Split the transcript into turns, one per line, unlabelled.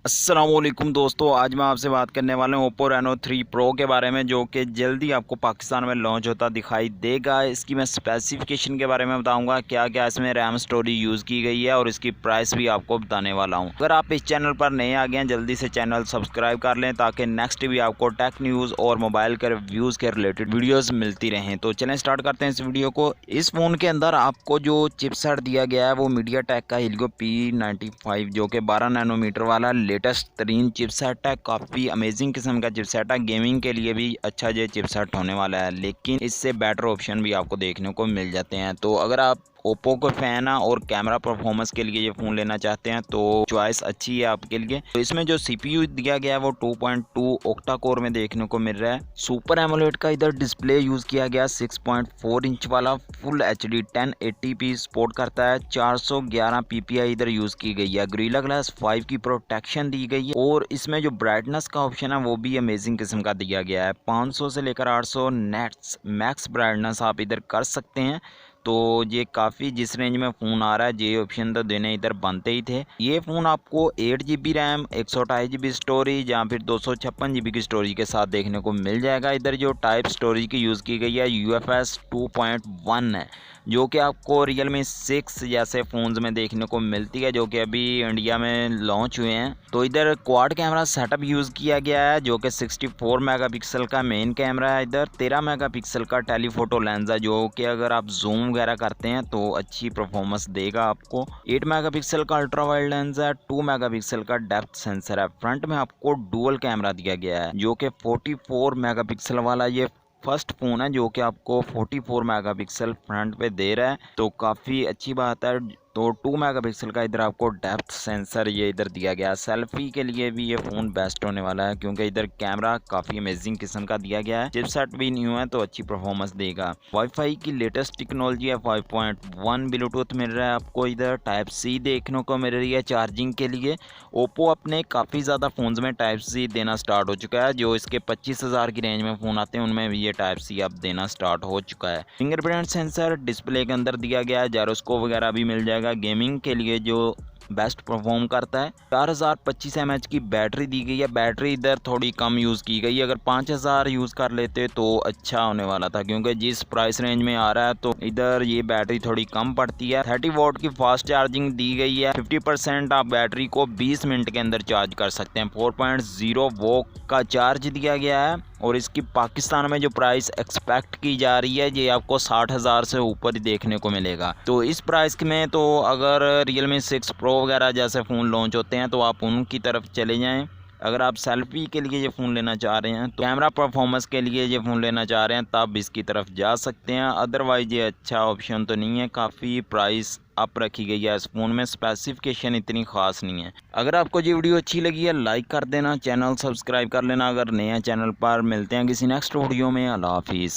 अस्सलामुअलैकुम दोस्तों, आज मैं आपसे बात करने वाला हूँ Oppo Reno 3 Pro के बारे में, जो कि जल्दी आपको पाकिस्तान में लॉन्च होता दिखाई देगा। इसकी मैं स्पेसिफिकेशन के बारे में बताऊंगा, क्या क्या इसमें रैम स्टोरेज यूज़ की गई है और इसकी प्राइस भी आपको बताने वाला हूँ। अगर आप इस चैनल पर नए आ गए हैं, जल्दी से चैनल सब्सक्राइब कर लें ताकि नेक्स्ट भी आपको टेक न्यूज़ और मोबाइल के रिव्यूज़ के रिलेटेड वीडियोज़ मिलती रहें। तो चलें स्टार्ट करते हैं इस वीडियो को। इस फ़ोन के अंदर आपको जो चिपसेट दिया गया है वो मीडियाटेक का हीलियो P95 जो कि 12 नैनोमीटर वाला लेटेस्ट तरीन चिपसेट है। काफ़ी अमेजिंग किस्म का चिपसेट है, गेमिंग के लिए भी अच्छा ये चिपसेट होने वाला है, लेकिन इससे बेटर ऑप्शन भी आपको देखने को मिल जाते हैं। तो अगर आप ओप्पो को फैन है और कैमरा परफॉर्मेंस के लिए ये फ़ोन लेना चाहते हैं तो चॉइस अच्छी है आपके लिए। तो इसमें जो सीपीयू दिया गया है वो 2.2 ऑक्टा कोर में देखने को मिल रहा है। सुपर एमोलेड का इधर डिस्प्ले यूज़ किया गया 6.4 इंच वाला, फुल एचडी 1080p सपोर्ट करता है। 411 ppi इधर यूज़ की गई है। गोरिल्ला ग्लास 5 की प्रोटेक्शन दी गई है और इसमें जो ब्राइटनेस का ऑप्शन है वो भी अमेजिंग किस्म का दिया गया है। 500 से लेकर 800 नेट्स मैक्स ब्राइटनेस आप इधर कर सकते हैं। तो ये काफ़ी जिस रेंज में फ़ोन आ रहा है ये ऑप्शन तो देने इधर बनते ही थे। ये फ़ोन आपको 8GB रैम, 128GB स्टोरेज या फिर 256GB की स्टोरेज के साथ देखने को मिल जाएगा। इधर जो टाइप स्टोरेज की यूज़ की गई है UFS 2.1 है, जो कि आपको Realme 6 जैसे फ़ोन्स में देखने को मिलती है, जो कि अभी इंडिया में लॉन्च हुए हैं। तो इधर क्वाड कैमरा सेटअप यूज़ किया गया है, जो कि 64 मेगापिक्सल का मेन कैमरा है। इधर 13 मेगापिक्सल का टेलीफोटो लेंस है, जो कि अगर आप जूम वगैरह करते हैं तो अच्छी परफॉर्मेंस देगा आपको। 8 मेगापिक्सल का अल्ट्रा वाइड लेंस है। 2 मेगापिक्सल का डेप्थ सेंसर है। फ्रंट में आपको डुअल कैमरा दिया गया है, जो कि 44 मेगापिक्सल वाला ये फर्स्ट फ़ोन है जो कि आपको 44 मेगापिक्सल फ्रंट पे दे रहा है। तो काफ़ी अच्छी बात है। तो 2 मेगापिक्सल का इधर आपको डेप्थ सेंसर ये इधर दिया गया है। सेल्फी के लिए भी ये फ़ोन बेस्ट होने वाला है, क्योंकि इधर कैमरा काफ़ी अमेजिंग किस्म का दिया गया है। चिपसेट भी न्यू है तो अच्छी परफॉर्मेंस देगा। वाईफाई की लेटेस्ट टेक्नोलॉजी है। 5.1 ब्लूटूथ मिल रहा है आपको। इधर टाइप सी देखने को मिल रही है चार्जिंग के लिए। ओप्पो अपने काफ़ी ज़्यादा फ़ोन्स में टाइप सी देना स्टार्ट हो चुका है। जो इसके 25,000 की रेंज में फ़ोन आते हैं उनमें भी ये टाइप सी अब देना स्टार्ट हो चुका है। फिंगरप्रिंट सेंसर डिस्प्ले के अंदर दिया गया है। जायरोस्कोप वगैरह भी मिल जाएगा। गेमिंग के लिए जो बेस्ट परफॉर्म करता है। 4025 mAh की बैटरी दी गई है। बैटरी इधर थोड़ी कम यूज़ की गई है। अगर 5000 यूज़ कर लेते तो अच्छा होने वाला था, क्योंकि जिस प्राइस रेंज में आ रहा है तो इधर ये बैटरी थोड़ी कम पड़ती है। 30 वोल्ट की फास्ट चार्जिंग दी गई है। 50% आप बैटरी को 20 मिनट के अंदर चार्ज कर सकते हैं। 4.0 वोल्ट का चार्ज दिया गया है और इसकी पाकिस्तान में जो प्राइस एक्सपेक्ट की जा रही है ये आपको 60,000 से ऊपर ही देखने को मिलेगा। तो इस प्राइस में तो अगर Realme 6 Pro वगैरह जैसे फ़ोन लॉन्च होते हैं तो आप उनकी तरफ चले जाएं। अगर आप सेल्फी के लिए ये फ़ोन लेना चाह रहे हैं, तो कैमरा परफॉर्मेंस के लिए ये फ़ोन लेना चाह रहे हैं, तब इसकी तरफ जा सकते हैं। अदरवाइज ये अच्छा ऑप्शन तो नहीं है। काफ़ी प्राइस अप रखी गई है इस फ़ोन में। स्पेसिफिकेशन इतनी ख़ास नहीं है। अगर आपको ये वीडियो अच्छी लगी है लाइक कर देना, चैनल सब्सक्राइब कर लेना अगर नया चैनल पर। मिलते हैं किसी नेक्स्ट वीडियो में। अल्लाह हाफिज़।